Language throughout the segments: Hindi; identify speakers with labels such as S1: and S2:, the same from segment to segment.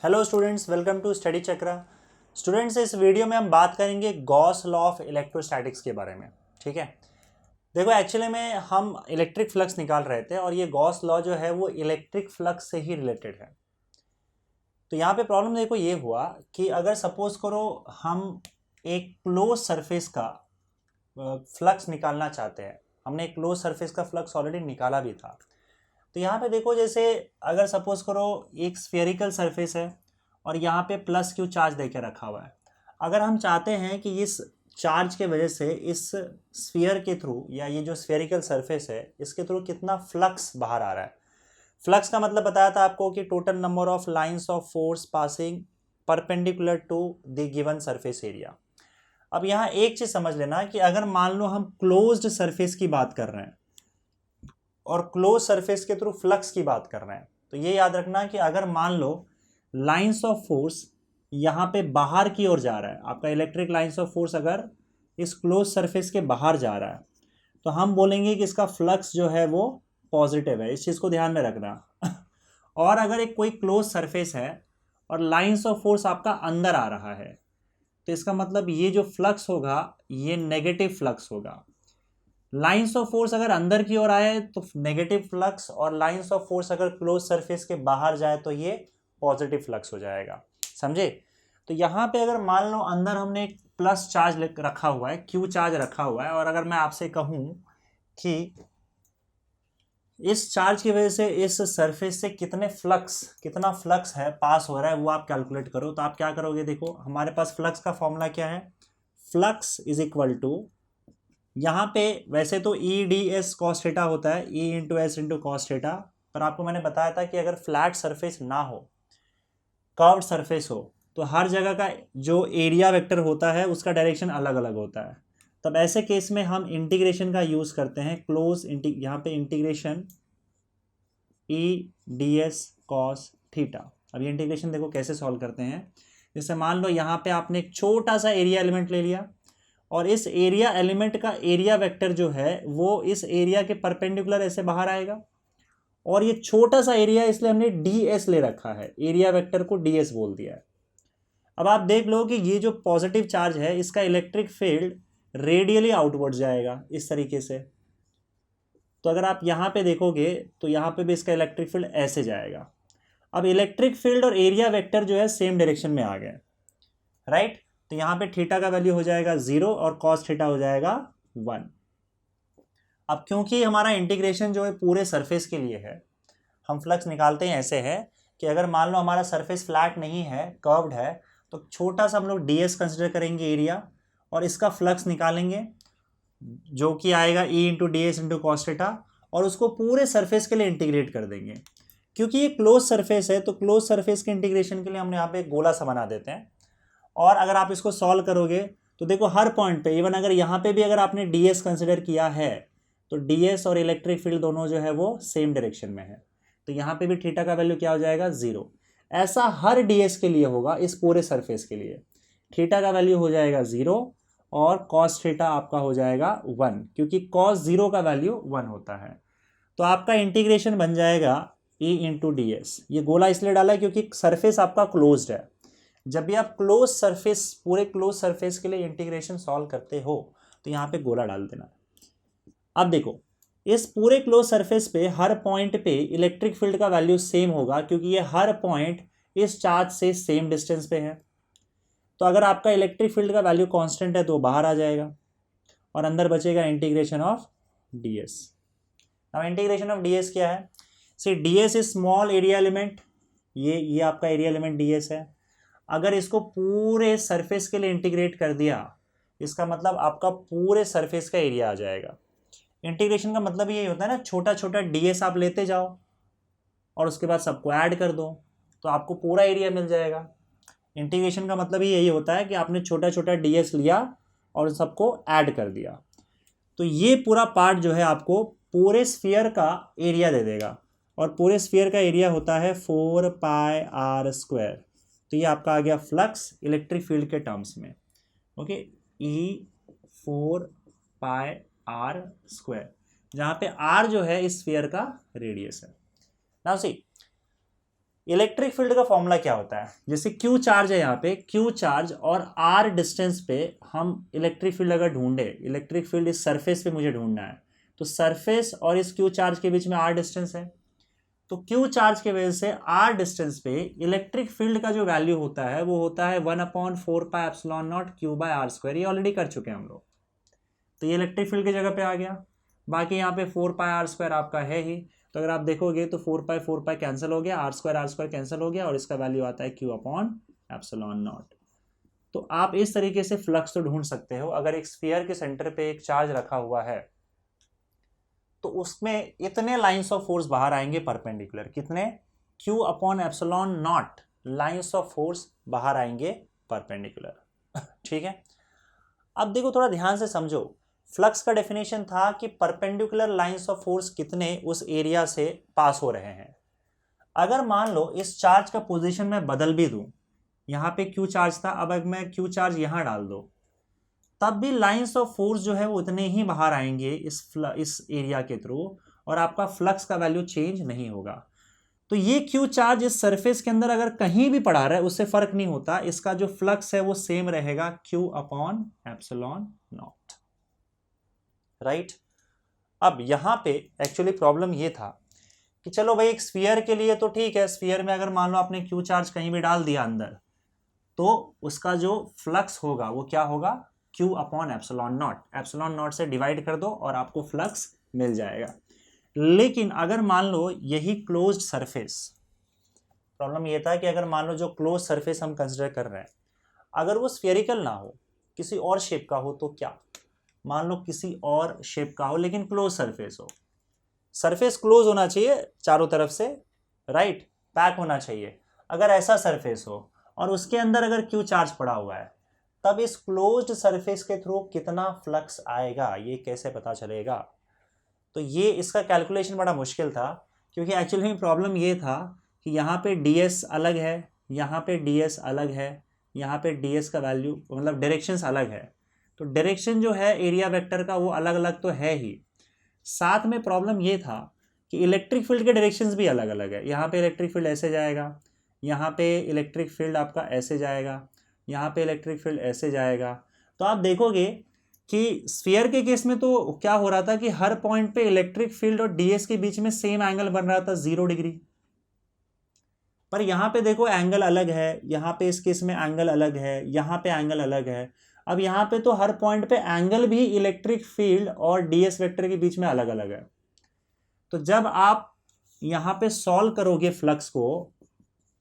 S1: Hello students, welcome to Study Chakra. Students, इस वीडियो में हम बात करेंगे गॉस लॉ ऑफ इलेक्ट्रोस्टैटिक्स के बारे में। ठीक है, देखो एक्चुअली में हम इलेक्ट्रिक फ्लक्स निकाल रहे थे और ये गॉस लॉ जो है वो इलेक्ट्रिक फ्लक्स से ही रिलेटेड है। तो यहाँ पे प्रॉब्लम देखो ये हुआ कि अगर सपोज करो हम एक क्लोज सरफेस का फ्लक्स निकालना चाहते हैं। हमने एक क्लोज सरफेस का फ्लक्स ऑलरेडी निकाला भी था। तो यहाँ पे देखो, जैसे अगर सपोज करो एक स्फेरिकल सरफेस है और यहाँ पे प्लस क्यू चार्ज देके रखा हुआ है। अगर हम चाहते हैं कि इस चार्ज के वजह से इस स्फीयर के थ्रू या ये जो स्फेरिकल सरफेस है इसके थ्रू कितना फ्लक्स बाहर आ रहा है। फ्लक्स का मतलब बताया था आपको कि total number of lines of force passing perpendicular to the given surface area. अब यहाँ एक चीज समझ लेना कि अगर मान लो हम क्लोज्ड सरफेस की बात कर रहे हैं और क्लोज सरफेस के थ्रू फ्लक्स की बात कर रहे हैं, तो ये याद रखना कि अगर मान लो लाइंस ऑफ फोर्स यहाँ पे बाहर की ओर जा रहा है, आपका इलेक्ट्रिक लाइंस ऑफ फोर्स अगर इस क्लोज सरफेस के बाहर जा रहा है, तो हम बोलेंगे कि इसका फ्लक्स जो है वो पॉजिटिव है। इस चीज़ को ध्यान में रखना। और अगर एक कोई क्लोज सरफेस है और लाइंस ऑफ फोर्स आपका अंदर आ रहा है, तो इसका मतलब ये जो फ्लक्स होगा ये नेगेटिव फ्लक्स होगा। लाइंस ऑफ फोर्स अगर अंदर की ओर आए तो नेगेटिव फ्लक्स, और लाइंस ऑफ फोर्स अगर क्लोज सरफेस के बाहर जाए तो ये पॉजिटिव फ्लक्स हो जाएगा। समझे? तो यहाँ पे अगर मान लो अंदर हमने एक प्लस चार्ज रखा हुआ है, क्यू चार्ज रखा हुआ है, और अगर मैं आपसे कहूँ कि इस चार्ज की वजह से इस सरफेस से कितना फ्लक्स है पास हो रहा है वो आप कैलकुलेट करो, तो आप क्या करोगे? देखो हमारे पास फ्लक्स का फॉर्मूला क्या है। फ्लक्स इज इक्वल टू, यहाँ पे वैसे तो E D S cos theta होता है, E into S into cos theta, पर आपको मैंने बताया था कि अगर फ्लैट सरफेस ना हो, कर्व्ड सरफेस हो, तो हर जगह का जो एरिया वेक्टर होता है उसका डायरेक्शन अलग अलग होता है। तब ऐसे केस में हम इंटीग्रेशन का यूज करते हैं, यहाँ पे integration E D S cos theta. अब ये इंटीग्रेशन देखो कैसे सॉल्व करते हैं। जैसे मान लो यहाँ पे आपने एक छोटा सा एरिया एलिमेंट ले लिया और इस एरिया एलिमेंट का एरिया वेक्टर जो है वो इस एरिया के परपेंडिकुलर ऐसे बाहर आएगा, और ये छोटा सा एरिया इसलिए हमने डी एस ले रखा है, एरिया वेक्टर को डी एस बोल दिया है। अब आप देख लो कि ये जो पॉजिटिव चार्ज है इसका इलेक्ट्रिक फील्ड रेडियली आउटवर्ड जाएगा इस तरीके से। तो अगर आप यहाँ पे देखोगे तो यहाँ पे भी इसका इलेक्ट्रिक फील्ड ऐसे जाएगा। अब इलेक्ट्रिक फील्ड और एरिया वेक्टर जो है सेम डायरेक्शन में आ गए, राइट? तो यहाँ पे थीटा का वैल्यू हो जाएगा 0 और कॉस थीटा हो जाएगा 1। अब क्योंकि हमारा इंटीग्रेशन जो है पूरे सरफेस के लिए है, हम फ्लक्स निकालते हैं ऐसे है कि अगर मान लो हमारा सरफेस फ्लैट नहीं है, कर्व्ड है, तो छोटा सा हम लोग डी एस कंसिडर करेंगे एरिया, और इसका फ्लक्स निकालेंगे जो कि आएगा E into D S into cos theta, और उसको पूरे सरफेस के लिए इंटीग्रेट कर देंगे। क्योंकि ये क्लोज सरफेस है तो क्लोज सरफेस के इंटीग्रेशन के लिए हम यहाँ पे एक गोला सा बना देते हैं। और अगर आप इसको सॉल्व करोगे तो देखो हर पॉइंट पे, इवन अगर यहाँ पे भी अगर आपने डी एस कंसिडर किया है तो डी एस और इलेक्ट्रिक फील्ड दोनों जो है वो सेम डायरेक्शन में है, तो यहाँ पे भी थीटा का वैल्यू क्या हो जाएगा? 0। ऐसा हर डी एस के लिए होगा, इस पूरे सरफेस के लिए थीटा का वैल्यू हो जाएगा 0 और कॉस थीटा आपका हो जाएगा 1, क्योंकि कॉस 0 का वैल्यू 1 होता है। तो आपका इंटीग्रेशन बन जाएगा ई इंटू डी एस। ये गोला इसलिए डाला है क्योंकि सरफेस आपका क्लोज्ड है। जब भी आप क्लोज सरफेस, पूरे क्लोज सरफेस के लिए इंटीग्रेशन सॉल्व करते हो तो यहाँ पे गोला डाल देना। अब देखो इस पूरे क्लोज सरफेस पे हर पॉइंट पे इलेक्ट्रिक फील्ड का वैल्यू सेम होगा, क्योंकि ये हर पॉइंट इस चार्ज से सेम डिस्टेंस पे है। तो अगर आपका इलेक्ट्रिक फील्ड का वैल्यू कांस्टेंट है तो बाहर आ जाएगा और अंदर बचेगा इंटीग्रेशन ऑफ डी एस। अब इंटीग्रेशन ऑफ डी एस क्या है? See d s is small area element, ये आपका एरिया एलिमेंट डी एस है। अगर इसको पूरे सरफेस के लिए इंटीग्रेट कर दिया, इसका मतलब आपका पूरे सरफेस का एरिया आ जाएगा। इंटीग्रेशन का मतलब यही होता है ना, छोटा छोटा डीएस आप लेते जाओ और उसके बाद सबको ऐड कर दो तो आपको पूरा एरिया मिल जाएगा। इंटीग्रेशन का मतलब ही यही होता है कि आपने छोटा छोटा डीएस लिया और सबको ऐड कर दिया, तो ये पूरा पार्ट जो है आपको पूरे स्फीयर का एरिया दे देगा, और पूरे स्फीयर का एरिया होता है 4 पाई आर स्क्वायर। तो ये आपका आ गया फ्लक्स इलेक्ट्रिक फील्ड के टर्म्स में। Okay, e 4 pi r square, जहाँ पे आर जो है इस स्फीयर का रेडियस है। नाउ सी, इलेक्ट्रिक फील्ड का फॉर्मूला क्या होता है, जैसे क्यू चार्ज है यहाँ पे, क्यू चार्ज और आर डिस्टेंस पे हम इलेक्ट्रिक फील्ड अगर ढूंढे, इलेक्ट्रिक फील्ड इस सरफेस पे मुझे ढूंढना है, तो सरफेस और इस क्यू चार्ज के बीच में आर डिस्टेंस है, तो क्यू चार्ज के वजह से आर डिस्टेंस पे इलेक्ट्रिक फील्ड का जो वैल्यू होता है वो होता है 1/4πε0 Q/r²। ये ऑलरेडी कर चुके हैं हम लोग, तो ये इलेक्ट्रिक फील्ड की जगह पे आ गया। बाकी यहाँ पे 4πr² आपका है ही, तो अगर आप देखोगे तो 4π कैंसिल हो गया, r² कैंसिल हो गया और इसका वैल्यू आता है Q/ε0। तो आप इस तरीके से फ्लक्स तो ढूंढ सकते हो। अगर एक स्फीयर के सेंटर पे एक चार्ज रखा हुआ है तो उसमें इतने लाइंस ऑफ फोर्स बाहर आएंगे परपेंडिकुलर, कितने, Q/ε0 लाइंस ऑफ फोर्स बाहर आएंगे परपेंडिकुलर। ठीक है, अब देखो थोड़ा ध्यान से समझो, फ्लक्स का डेफिनेशन था कि परपेंडिकुलर लाइंस ऑफ फोर्स कितने उस एरिया से पास हो रहे हैं। अगर मान लो इस चार्ज का पोजीशन मैं बदल भी दूं, यहाँ पे क्यू चार्ज था, अब अगर मैं क्यू चार्ज यहाँ डाल दो, तब भी लाइंस ऑफ फोर्स जो है वो उतने ही बाहर आएंगे इस एरिया के थ्रू, और आपका फ्लक्स का वैल्यू चेंज नहीं होगा। तो ये क्यू चार्ज इस सरफेस के अंदर अगर कहीं भी पड़ा रहा है उससे फर्क नहीं होता, इसका जो फ्लक्स है वो सेम रहेगा Q/ε0। राइट। अब यहां पे एक्चुअली प्रॉब्लम ये था कि चलो भाई एक स्फीयर के लिए तो ठीक है, स्फीयर में अगर मान लो आपने क्यू चार्ज कहीं भी डाल दिया अंदर, तो उसका जो फ्लक्स होगा वो क्या होगा, Q/ε0, ε0 से डिवाइड कर दो और आपको फ्लक्स मिल जाएगा। लेकिन अगर मान लो यही क्लोज्ड सरफेस, प्रॉब्लम ये था कि अगर मान लो जो क्लोज सरफेस हम कंसिडर कर रहे हैं अगर वो स्फेरिकल ना हो, किसी और शेप का हो, तो क्या, मान लो किसी और शेप का हो लेकिन क्लोज सरफेस हो, सरफेस क्लोज होना चाहिए चारों तरफ से, राइट, पैक होना चाहिए। अगर ऐसा सरफेस हो और उसके अंदर अगर क्यू चार्ज पड़ा हुआ है, तब इस क्लोज्ड सरफेस के थ्रू कितना फ्लक्स आएगा ये कैसे पता चलेगा। तो ये इसका कैलकुलेशन बड़ा मुश्किल था, क्योंकि एक्चुअली में प्रॉब्लम ये था कि यहाँ पे ds अलग है, यहाँ पे ds अलग है, यहाँ पे ds का वैल्यू मतलब डायरेक्शंस अलग है, तो डायरेक्शन जो है एरिया वेक्टर का वो अलग अलग तो है ही, साथ में प्रॉब्लम ये था कि इलेक्ट्रिक फील्ड के डायरेक्शंस भी अलग अलग है। यहाँ पे इलेक्ट्रिक फील्ड ऐसे जाएगा, यहाँ पे इलेक्ट्रिक फील्ड आपका ऐसे जाएगा, यहाँ पे इलेक्ट्रिक फील्ड ऐसे जाएगा। तो आप देखोगे कि स्फीयर के केस में तो क्या हो रहा था कि हर पॉइंट पे इलेक्ट्रिक फील्ड और ds के बीच में सेम एंगल बन रहा था 0 डिग्री, पर यहाँ पे देखो एंगल अलग है, यहाँ पे इस केस में एंगल अलग है, यहाँ पे एंगल अलग है। अब यहाँ पे तो हर पॉइंट पे एंगल भी इलेक्ट्रिक फील्ड और ds वेक्टर के बीच में अलग अलग है। तो जब आप यहाँ पे सॉल्व करोगे फ्लक्स को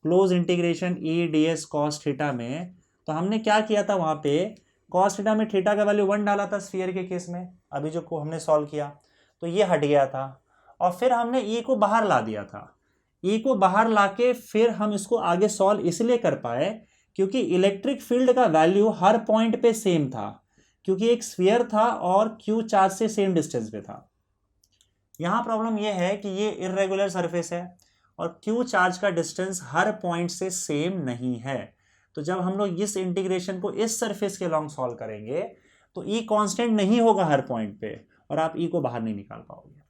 S1: close integration E ds cos theta में, तो हमने क्या किया था, वहाँ पे cos थीटा में थीटा का वैल्यू 1 डाला था स्फीयर के केस में, अभी जो को हमने सॉल्व किया तो ये हट गया था, और फिर हमने E को बाहर ला दिया था। E को बाहर लाके फिर हम इसको आगे सॉल्व इसलिए कर पाए क्योंकि इलेक्ट्रिक फील्ड का वैल्यू हर पॉइंट पे सेम था, क्योंकि एक स्फीयर था और क्यू चार्ज से सेम डिस्टेंस पे था। यहाँ प्रॉब्लम यह है कि ये इर्रेगुलर सरफेस है और क्यू चार्ज का डिस्टेंस हर पॉइंट से सेम नहीं है। तो जब हम लोग इस इंटीग्रेशन को इस सरफेस के लॉन्ग सॉल्व करेंगे तो ई कांस्टेंट नहीं होगा हर पॉइंट पे और आप ई को बाहर नहीं निकाल पाओगे।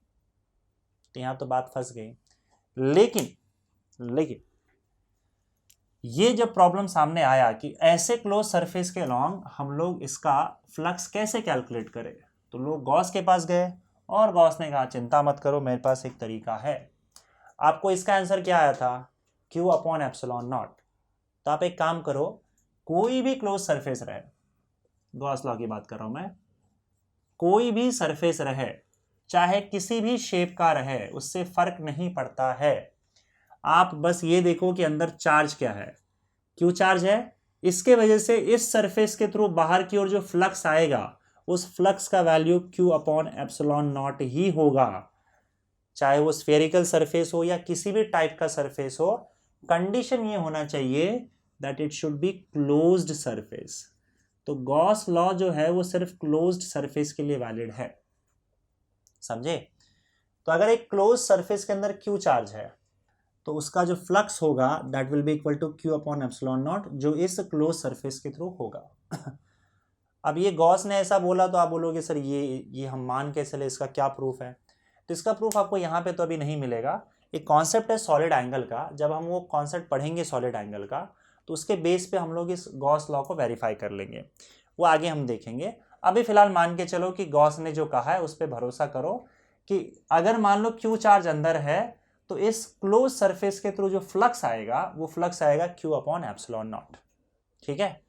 S1: तो यहां तो बात फंस गई। लेकिन ये जब प्रॉब्लम सामने आया कि ऐसे क्लोज सरफेस के लॉन्ग हम लोग इसका फ्लक्स कैसे कैलकुलेट करें, तो लोग गॉस के पास गए और गॉस ने कहा चिंता मत करो, मेरे पास एक तरीका है। आपको इसका आंसर क्या आया था, Q/ε0। तो आप एक काम करो, कोई भी क्लोज सरफेस रहे, गॉस लॉ की बात कर रहा हूं मैं, कोई भी सरफेस रहे चाहे किसी भी शेप का रहे उससे फर्क नहीं पड़ता है। आप बस ये देखो कि अंदर चार्ज क्या है, क्यू चार्ज है, इसके वजह से इस सरफेस के थ्रू बाहर की ओर जो फ्लक्स आएगा उस फ्लक्स का वैल्यू Q/ε0 ही होगा, चाहे वो स्फेरिकल सरफेस हो या किसी भी टाइप का सरफेस हो। कंडीशन ये होना चाहिए that it should be closed surface. तो गॉस लॉ जो है वो सिर्फ क्लोज्ड सरफेस के लिए वैलिड है, समझे। तो अगर एक क्लोज सरफेस के अंदर क्यू चार्ज है तो उसका जो फ्लक्स होगा that will be equal to Q/ε0 जो इस क्लोज सरफेस के थ्रू होगा। अब ये गॉस ने ऐसा बोला तो आप बोलोगे सर ये हम मान कैसे ले, इसका क्या प्रूफ है। तो इसका प्रूफ आपको यहाँ पे तो अभी नहीं मिलेगा, एक कॉन्सेप्ट है सॉलिड एंगल का, जब हम वो कॉन्सेप्ट पढ़ेंगे सॉलिड एंगल का तो उसके बेस पे हम लोग इस गॉस लॉ को वेरीफाई कर लेंगे, वो आगे हम देखेंगे। अभी फिलहाल मान के चलो कि गॉस ने जो कहा है उस पर भरोसा करो कि अगर मान लो क्यू चार्ज अंदर है तो इस क्लोज सरफेस के थ्रू जो फ्लक्स आएगा वो फ्लक्स आएगा क्यू अपॉन एप्सिलॉन नॉट, ठीक है।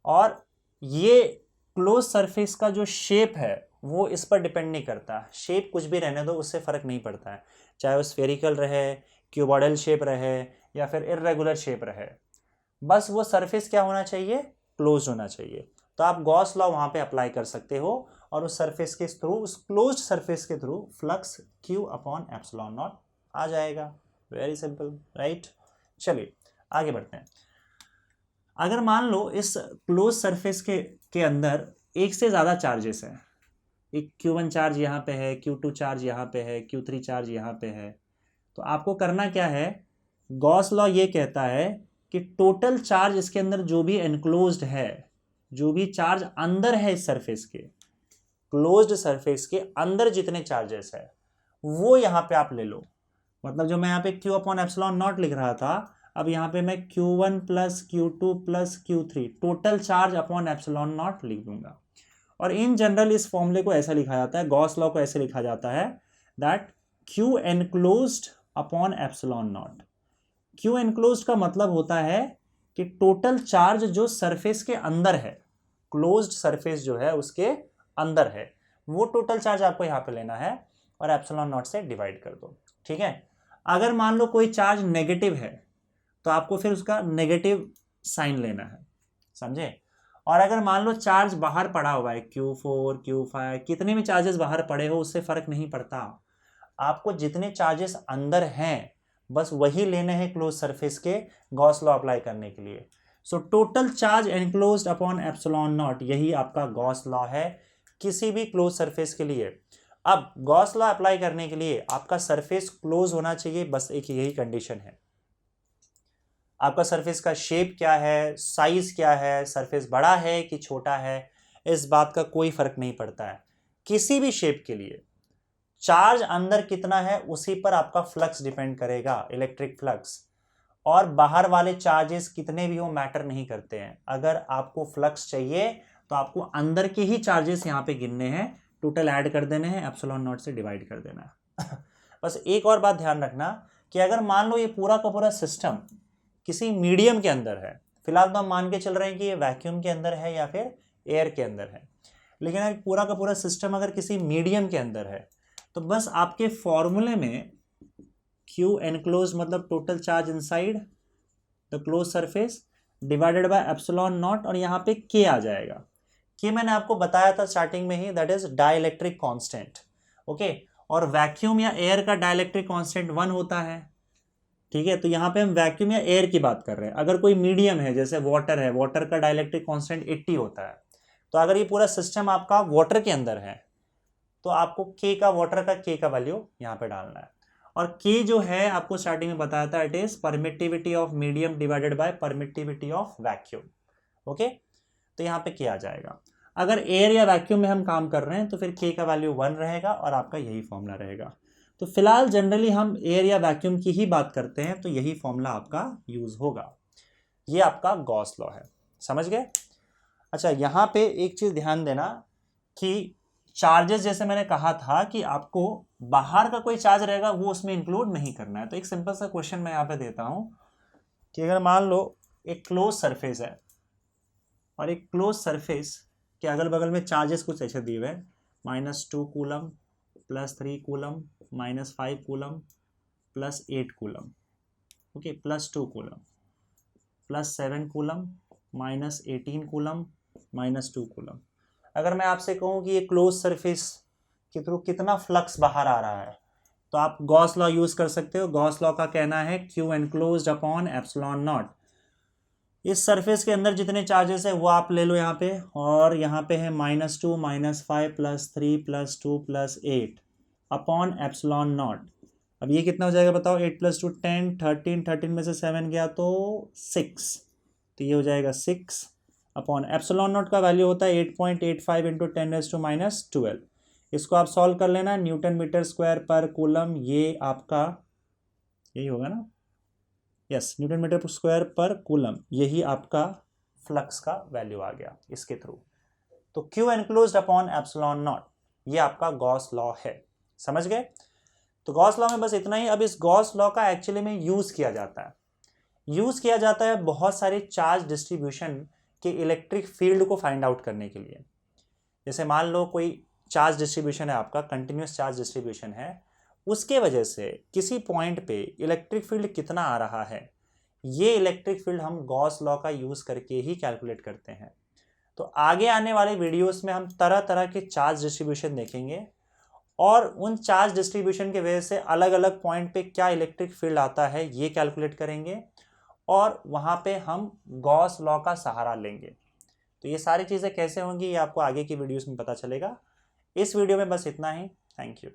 S1: और ये क्लोज सरफेस का जो शेप है वो इस पर डिपेंड नहीं करता, शेप कुछ भी रहने दो उससे फर्क नहीं पड़ता है, चाहे वो स्फेरिकल रहे, क्यूबॉइडल शेप रहे या फिर इर्रेगुलर शेप रहे, बस वो सरफेस क्या होना चाहिए, क्लोज होना चाहिए। तो आप गॉस लॉ वहां पे अप्लाई कर सकते हो और उस सरफेस के थ्रू, उस क्लोज्ड सरफेस के through flux Q upon epsilon not आ जाएगा। Very simple, right. चलिए आगे बढ़ते हैं। अगर मान लो इस क्लोज सरफेस के अंदर एक से ज़्यादा चार्जेस हैं, एक Q1 चार्ज यहाँ पे है, Q2 चार्ज यहाँ पे है, Q3 चार्ज यहाँ पे है, तो आपको करना क्या है, गॉस लॉ ये कहता है कि टोटल चार्ज इसके अंदर जो भी एनक्लोज्ड है, जो भी चार्ज अंदर है इस सरफेस के, क्लोज्ड सरफेस के अंदर जितने चार्जेस है वो यहाँ पे आप ले लो। मतलब जो मैं यहाँ पे Q अपॉन एप्सिलॉन नॉट लिख रहा था, अब यहाँ पे मैं Q1 plus Q2 plus Q3 total charge upon epsilon not लिख दूंगा। और इन जनरल इस फॉर्मूले को ऐसा लिखा जाता है, गॉस लॉ को ऐसे लिखा जाता है that Q enclosed upon epsilon not. Q enclosed का मतलब होता है कि टोटल चार्ज जो सरफेस के अंदर है, क्लोज्ड सरफेस जो है उसके अंदर है, वो टोटल चार्ज आपको यहाँ पे लेना है और एप्सिलॉन नॉट से डिवाइड कर दो, ठीक है। अगर मान लो कोई चार्ज नेगेटिव है तो आपको फिर उसका नेगेटिव साइन लेना है, समझे। और अगर मान लो चार्ज बाहर पड़ा हुआ है, Q4 Q5 कितने भी चार्जेस बाहर पड़े हो उससे फर्क नहीं पड़ता, आपको जितने चार्जेस अंदर हैं बस वही लेने हैं क्लोज सरफेस के गॉस लॉ अप्लाई करने के लिए। So total charge enclosed upon epsilon not, यही आपका गॉस लॉ है किसी भी क्लोज सरफेस के लिए। अब गॉस लॉ अप्लाई करने के लिए आपका सरफेस क्लोज होना चाहिए, बस एक यही कंडीशन है। आपका सरफेस का शेप क्या है, साइज क्या है, सरफेस बड़ा है कि छोटा है, इस बात का कोई फर्क नहीं पड़ता है। किसी भी शेप के लिए चार्ज अंदर कितना है उसी पर आपका फ्लक्स डिपेंड करेगा, इलेक्ट्रिक फ्लक्स। और बाहर वाले चार्जेस कितने भी हो मैटर नहीं करते हैं, अगर आपको फ्लक्स चाहिए तो आपको अंदर के ही चार्जेस यहाँ पे गिनने हैं, टोटल ऐड कर देने हैं, एप्सिलॉन नॉट से डिवाइड कर देना है। बस एक और बात ध्यान रखना कि अगर मान लो ये पूरा का पूरा सिस्टम किसी मीडियम के अंदर है, फिलहाल तो हम मान के चल रहे हैं कि ये वैक्यूम के अंदर है या फिर एयर के अंदर है, लेकिन अगर पूरा का पूरा सिस्टम अगर किसी मीडियम के अंदर है तो बस आपके फॉर्मूले में Q एनक्लोज मतलब total charge inside the close surface divided by epsilon not, और यहाँ पे K आ जाएगा। K मैंने आपको बताया था स्टार्टिंग में ही, that is dielectric constant, okay. और वैक्यूम या एयर का डाइलेक्ट्रिक कांस्टेंट 1 होता है, ठीक है। तो यहाँ पे हम वैक्यूम या एयर की बात कर रहे हैं। अगर कोई मीडियम है जैसे वाटर है, वाटर का डाइलेक्ट्रिक कांस्टेंट 80 होता है। तो अगर ये पूरा सिस्टम आपका वाटर के अंदर है तो आपको वाटर का K का वैल्यू यहाँ पे डालना है। और K जो है आपको स्टार्टिंग में बताया था, it is permittivity of medium divided by permittivity of vacuum, okay. तो यहाँ पे K आ जाएगा। अगर एयर या वैक्यूम में हम काम कर रहे हैं तो फिर K का वैल्यू 1 रहेगा और आपका यही फॉर्मूला रहेगा। तो फिलहाल जनरली हम एयर या वैक्यूम की ही बात करते हैं, तो यही फॉर्मूला आपका यूज होगा। ये आपका गॉस लॉ है, समझ गए। अच्छा, यहाँ पे एक चीज ध्यान देना कि चार्जेस जैसे मैंने कहा था कि आपको बाहर का कोई चार्ज रहेगा वो उसमें इंक्लूड नहीं करना है। तो एक सिंपल सा क्वेश्चन मैं यहाँ पे देता हूं कि अगर मान लो एक क्लोज सरफेस है और एक क्लोज सरफेस के अगल बगल में चार्जेस कुछ ऐसे दिए हुए हैं, -2 coulomb, +3 coulomb, -5 coulomb, +8 coulomb, okay, +2 coulomb, +7 coulomb, -18 coulomb, -2 coulomb. अगर मैं आपसे कहूँ कि ये क्लोज सरफेस के थ्रू कितना फ्लक्स बाहर आ रहा है तो आप गॉस लॉ यूज कर सकते हो। गॉस लॉ का कहना है Q enclosed upon epsilon not. इस सरफेस के अंदर जितने चार्जेस है वो आप ले लो यहाँ पे, और यहाँ पे है -2 -5 +3 +2 +8 अपॉन एप्सिलॉन नॉट। अब ये कितना हो जाएगा बताओ, 8 + 2 10, 13, 13 में से 7 गया तो 6, तो ये हो जाएगा 6 अपॉन एप्सिलॉन नॉट का वैल्यू होता है 8.85 इंटू 10⁻⁻12। इसको आप सॉल्व कर लेना, न्यूटन मीटर स्क्वायर पर कूलम, ये आपका यही होगा ना, यस, न्यूटन मीटर स्क्वायर पर कूलम, यही आपका फ्लक्स का वैल्यू आ गया इसके थ्रू। तो Q enclosed upon epsilon not, ये आपका गॉस लॉ है, समझ गए। तो गॉस लॉ में बस इतना ही। अब इस गॉस लॉ का एक्चुअली में यूज किया जाता है बहुत सारे चार्ज डिस्ट्रीब्यूशन के इलेक्ट्रिक फील्ड को फाइंड आउट करने के लिए। जैसे मान लो कोई चार्ज डिस्ट्रीब्यूशन है आपका, कंटिन्यूस चार्ज डिस्ट्रीब्यूशन है, उसके वजह से किसी पॉइंट पे इलेक्ट्रिक फील्ड कितना आ रहा है, ये इलेक्ट्रिक फील्ड हम गॉस लॉ का यूज करके ही कैलकुलेट करते हैं। तो आगे आने वाले वीडियोस में हम तरह तरह के चार्ज डिस्ट्रीब्यूशन देखेंगे और उन चार्ज डिस्ट्रीब्यूशन की वजह से अलग अलग पॉइंट पे क्या इलेक्ट्रिक फील्ड आता है ये कैलकुलेट करेंगे और वहाँ पे हम गॉस लॉ का सहारा लेंगे। तो ये सारी चीज़ें कैसे होंगी ये आपको आगे की वीडियोस में पता चलेगा। इस वीडियो में बस इतना ही। Thank you.